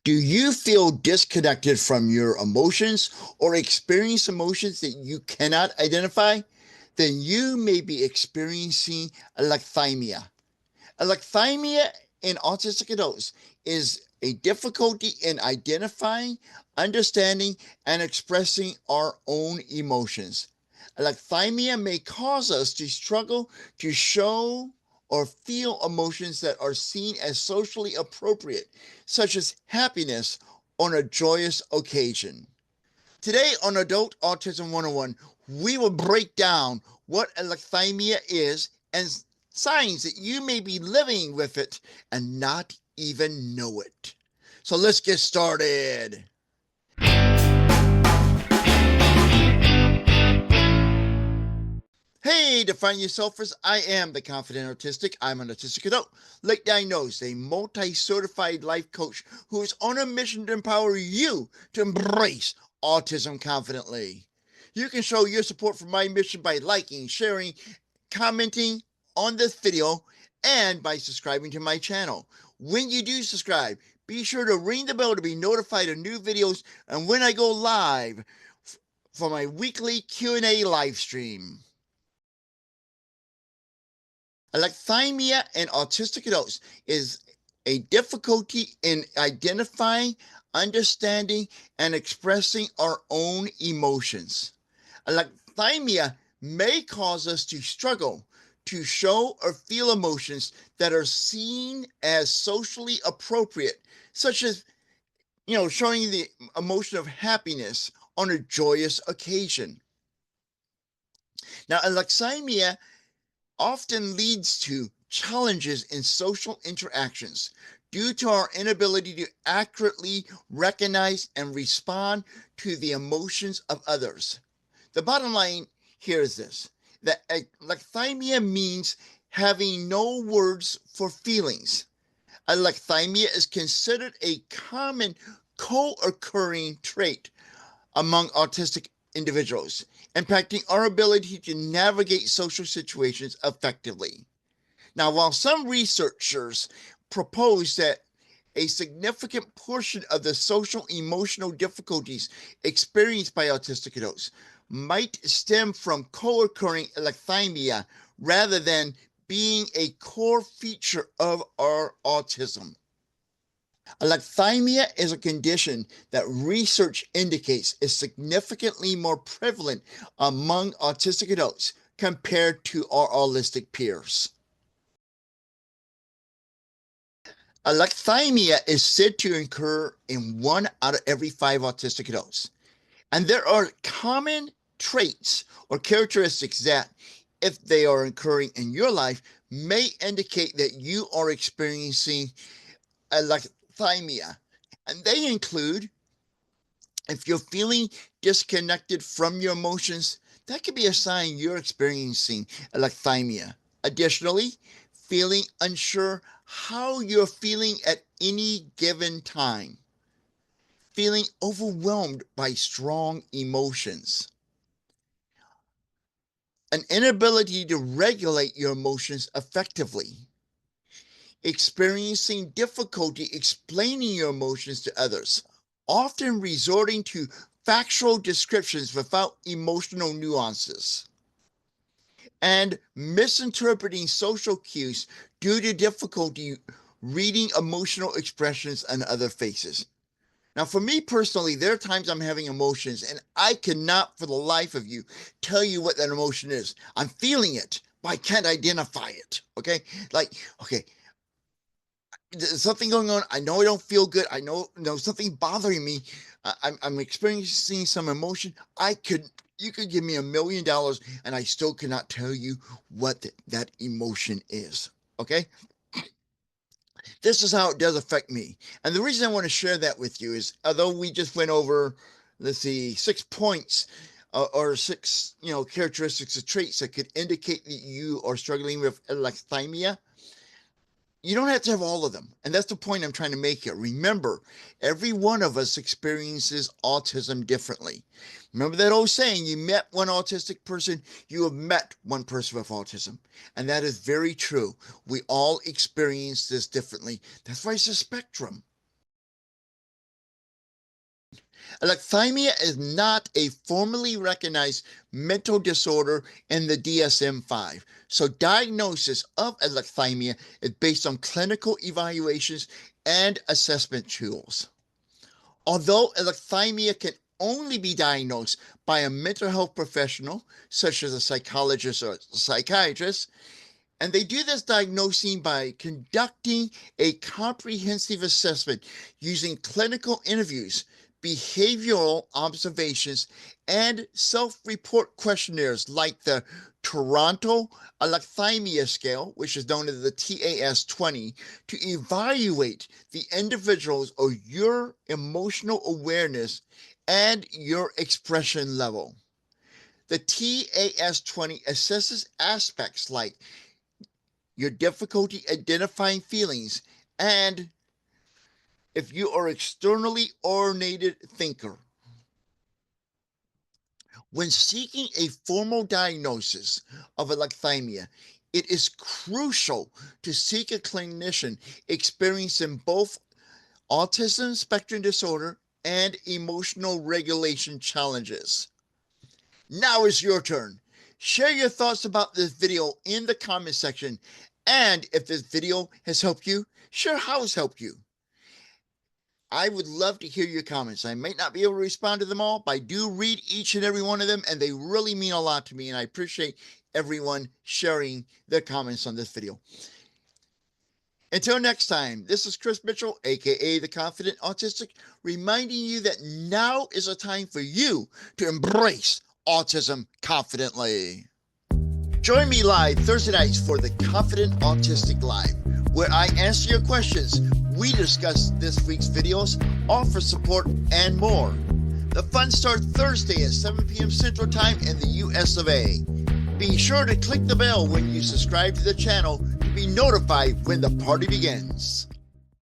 Do you feel disconnected from your emotions or experience emotions that you cannot identify? Then you may be experiencing alexithymia. Alexithymia in autistic adults is a difficulty in identifying, understanding, and expressing our own emotions. Alexithymia may cause us to struggle to show or feel emotions that are seen as socially appropriate, such as happiness on a joyous occasion. Today on Adult Autism 101, we will break down what alexithymia is and signs that you may be living with it and not even know it. So let's get started. Hey, define yourself as I am the confident autistic. I'm an autistic adult, late diagnosed, a multi-certified life coach who is on a mission to empower you to embrace autism confidently. You can show your support for my mission by liking, sharing, commenting on this video, and by subscribing to my channel. When you do subscribe, be sure to ring the bell to be notified of new videos and when I go live for my weekly Q&A live stream. Alexithymia in autistic adults is a difficulty in identifying, understanding, and expressing our own emotions. Alexithymia may cause us to struggle to show or feel emotions that are seen as socially appropriate, such as, showing the emotion of happiness on a joyous occasion. Now, alexithymia often leads to challenges in social interactions due to our inability to accurately recognize and respond to the emotions of others. The bottom line here is this, that alexithymia means having no words for feelings. Alexithymia is considered a common co-occurring trait among autistic individuals, impacting our ability to navigate social situations effectively. Now, while some researchers propose that a significant portion of the social emotional difficulties experienced by autistic adults might stem from co-occurring alexithymia rather than being a core feature of our autism. Alexithymia is a condition that research indicates is significantly more prevalent among autistic adults compared to our autistic peers. Alexithymia is said to occur in 1 out of every 5 autistic adults. And there are common traits or characteristics that, if they are occurring in your life, may indicate that you are experiencing alexithymia. And they include, if you're feeling disconnected from your emotions, that could be a sign you're experiencing alexithymia. Additionally, feeling unsure how you're feeling at any given time, feeling overwhelmed by strong emotions, an inability to regulate your emotions effectively, experiencing difficulty explaining your emotions to others, often resorting to factual descriptions without emotional nuances, and misinterpreting social cues due to difficulty reading emotional expressions on other faces. Now, for me personally, there are times I'm having emotions and I cannot for the life of you tell you what that emotion is. I'm feeling it, but I can't identify it. Okay. Okay, there's something going on. I know I don't feel good. I know something bothering me. I'm experiencing some emotion. You could give me $1,000,000 and I still cannot tell you what that emotion is. Okay. This is how it does affect me. And the reason I want to share that with you is, although we just went over, let's see, 6 points or 6, characteristics or traits that could indicate that you are struggling with alexithymia, you don't have to have all of them. And that's the point I'm trying to make here. Remember, every one of us experiences autism differently. Remember that old saying, you met one autistic person, you have met one person with autism. And that is very true. We all experience this differently. That's why it's a spectrum. Alexithymia is not a formally recognized mental disorder in the DSM-5. So diagnosis of alexithymia is based on clinical evaluations and assessment tools. Although alexithymia can only be diagnosed by a mental health professional, such as a psychologist or a psychiatrist, and they do this diagnosing by conducting a comprehensive assessment using clinical interviews, behavioral observations, and self-report questionnaires like the Toronto Alexithymia Scale, which is known as the TAS-20, to evaluate the individual's or your emotional awareness and your expression level. The TAS-20 assesses aspects like your difficulty identifying feelings, and if you are externally oriented thinker. When seeking a formal diagnosis of alexithymia, it is crucial to seek a clinician experiencing both autism spectrum disorder and emotional regulation challenges. Now is your turn. Share your thoughts about this video in the comment section. And if this video has helped you, share how it's helped you. I would love to hear your comments. I might not be able to respond to them all, but I do read each and every one of them, and they really mean a lot to me, and I appreciate everyone sharing their comments on this video. Until next time, this is Chris Mitchell, aka The Confident Autistic, reminding you that now is a time for you to embrace autism confidently. Join me live Thursday nights for The Confident Autistic Live, where I answer your questions, we discuss this week's videos, offer support, and more. The fun starts Thursday at 7 p.m. Central Time in the US of A. Be sure to click the bell when you subscribe to the channel to be notified when the party begins.